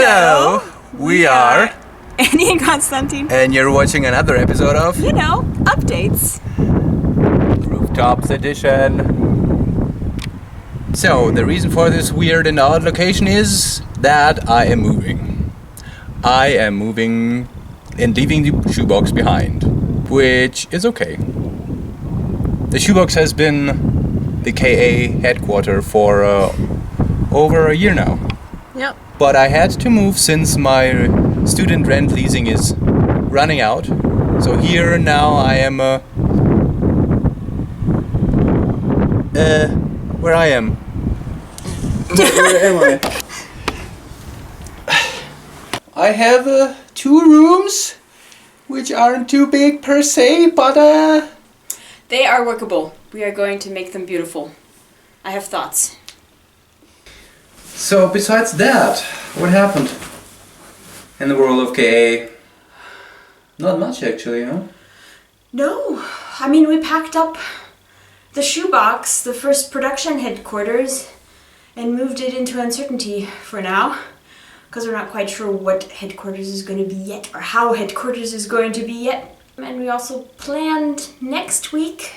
Hello, we are Annie and Konstantin. And you're watching another episode of Updates. Rooftops Edition. So, the reason for this weird and odd location is that I am moving. I am moving and leaving the Shoebox behind, which is okay. The Shoebox has been the KA headquarter for over a year now. Yep. But I had to move since my student rent leasing is running out. So here now I am where I am. Where am I? I have 2 rooms, which aren't too big per se, but They are workable. We are going to make them beautiful. I have thoughts. So besides that, what happened in the world of KA? Not much actually, huh? No, I mean we packed up the Shoebox, the first production headquarters, and moved it into uncertainty for now. Because we're not quite sure what headquarters is going to be yet, or how headquarters is going to be yet. And we also planned next week.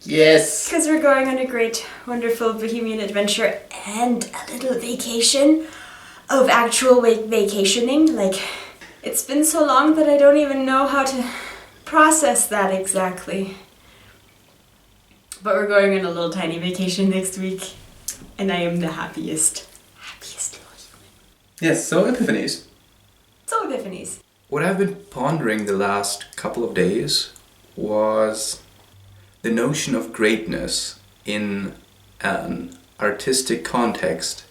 Yes! Because we're going on a great, wonderful bohemian adventure and a little vacation of actual vacationing. Like, it's been so long that I don't even know how to process that exactly. But we're going on a little tiny vacation next week, and I am the happiest little human. Yes, so epiphanies. So epiphanies. What I've been pondering the last couple of days was the notion of greatness in an artistic context,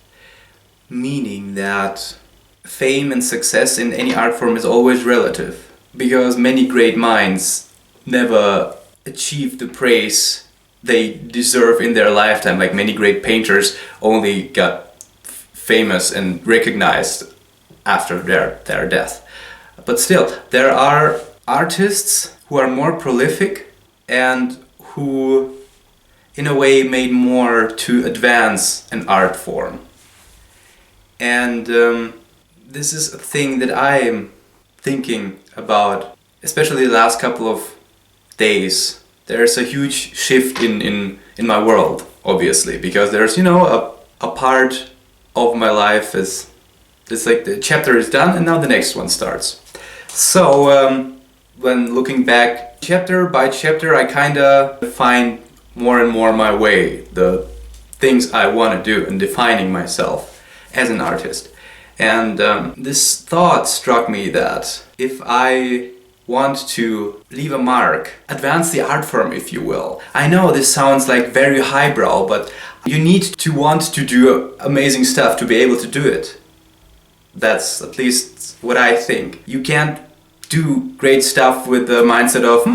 meaning that fame and success in any art form is always relative, because many great minds never achieve the praise they deserve in their lifetime. Like many great painters only got famous and recognized after their death. But still, there are artists who are more prolific and who in a way made more to advance an art form. And this is a thing that I am thinking about, especially the last couple of days. There's a huge shift in my world, obviously, because there's, a part of my life is, it's like the chapter is done and now the next one starts. So when looking back chapter by chapter, I kind of find more and more my way, the things I want to do, and defining myself as an artist. And this thought struck me that if I want to leave a mark, advance the art form, if you will. I know this sounds like very highbrow, but you need to want to do amazing stuff to be able to do it. That's at least what I think. You can't do great stuff with the mindset of,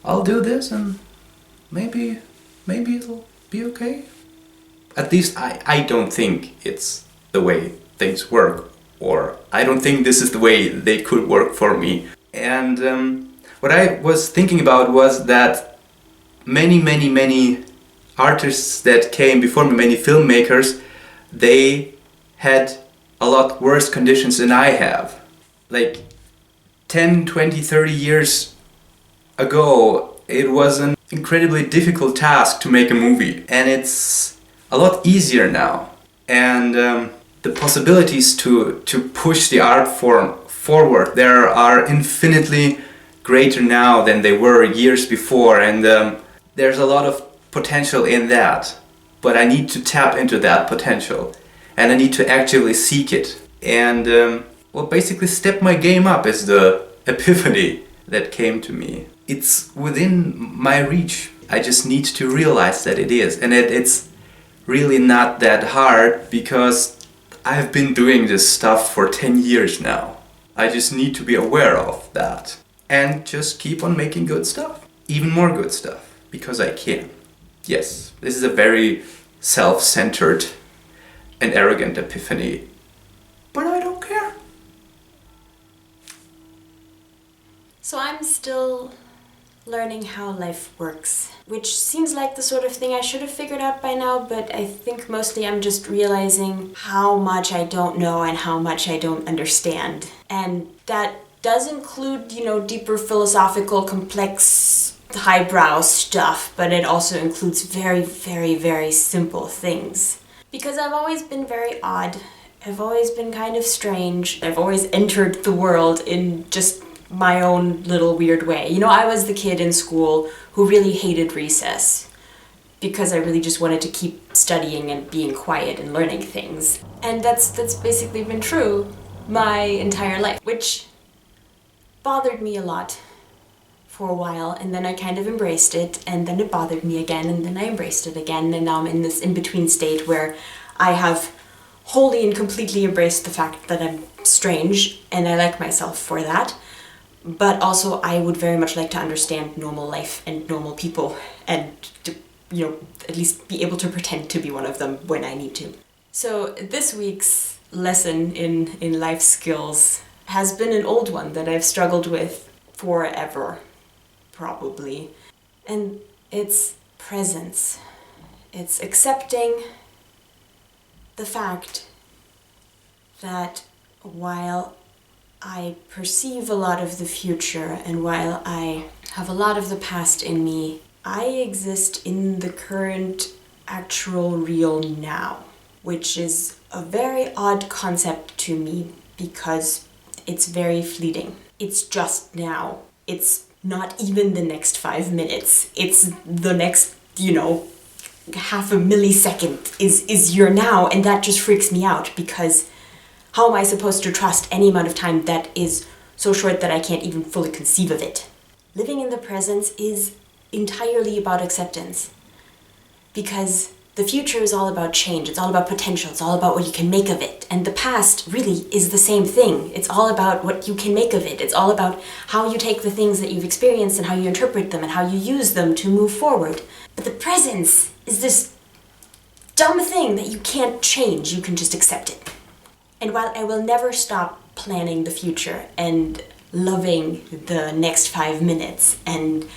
I'll do this and maybe it'll be okay. At least I don't think it's the way things work, or I don't think this is the way they could work for me. And what I was thinking about was that many artists that came before me, many filmmakers, they had a lot worse conditions than I have. Like 10, 20, 30 years ago, it was an incredibly difficult task to make a movie, and it's a lot easier now. And the possibilities to push the art form forward, there are infinitely greater now than they were years before, and there's a lot of potential in that. But I need to tap into that potential, and I need to actively seek it. And basically step my game up is the epiphany that came to me. It's within my reach. I just need to realize that it is. And it's really not that hard, because I've been doing this stuff for 10 years now. I just need to be aware of that. And just keep on making good stuff. Even more good stuff. Because I can. Yes, this is a very self-centered and arrogant epiphany. But I don't care. So I'm still learning how life works, which seems like the sort of thing I should have figured out by now, but I think mostly I'm just realizing how much I don't know and how much I don't understand. And that does include, deeper philosophical, complex, highbrow stuff, but it also includes very, very, very simple things. Because I've always been very odd. I've always been kind of strange. I've always entered the world in just my own little weird way. I was the kid in school who really hated recess because I really just wanted to keep studying and being quiet and learning things. And that's basically been true my entire life, which bothered me a lot for a while, and then I kind of embraced it, and then it bothered me again, and then I embraced it again, and now I'm in this in-between state where I have wholly and completely embraced the fact that I'm strange, and I like myself for that. But also, I would very much like to understand normal life and normal people, and to, at least be able to pretend to be one of them when I need to. So this week's lesson in life skills has been an old one that I've struggled with forever, probably. And it's presence. It's accepting the fact that while I perceive a lot of the future, and while I have a lot of the past in me, I exist in the current, actual, real now, which is a very odd concept to me because it's very fleeting. It's just now. It's not even the next 5 minutes. It's the next, half a millisecond is your now, and that just freaks me out because how am I supposed to trust any amount of time that is so short that I can't even fully conceive of it? Living in the present is entirely about acceptance. Because the future is all about change, it's all about potential, it's all about what you can make of it. And the past really is the same thing. It's all about what you can make of it. It's all about how you take the things that you've experienced and how you interpret them and how you use them to move forward. But the presence is this dumb thing that you can't change, you can just accept it. And while I will never stop planning the future and loving the next 5 minutes and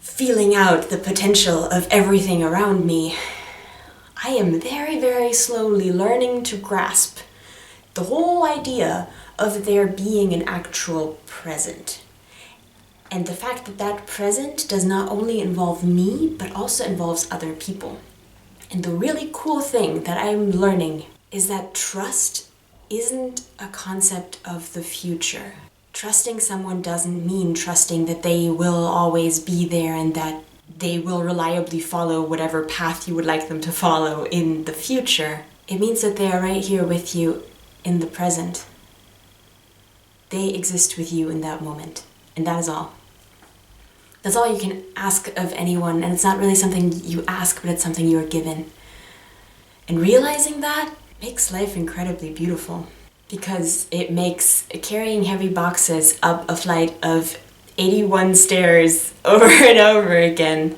feeling out the potential of everything around me, I am very, very slowly learning to grasp the whole idea of there being an actual present. And the fact that that present does not only involve me, but also involves other people. And the really cool thing that I'm learning is that trust isn't a concept of the future. Trusting someone doesn't mean trusting that they will always be there and that they will reliably follow whatever path you would like them to follow in the future. It means that they are right here with you in the present. They exist with you in that moment, and that is all. That's all you can ask of anyone, and it's not really something you ask, but it's something you are given. And realizing that makes life incredibly beautiful, because it makes carrying heavy boxes up a flight of 81 stairs over and over again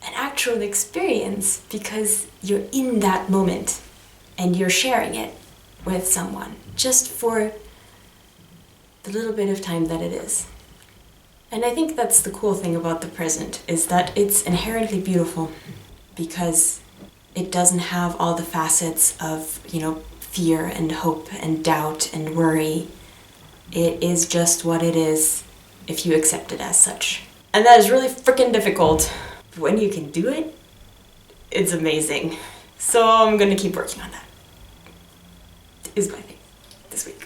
an actual experience, because you're in that moment and you're sharing it with someone just for the little bit of time that it is. And I think that's the cool thing about the present, is that it's inherently beautiful because it doesn't have all the facets of, fear and hope and doubt and worry. It is just what it is if you accept it as such. And that is really freaking difficult. But when you can do it, it's amazing. So I'm gonna keep working on that. Is my thing this week.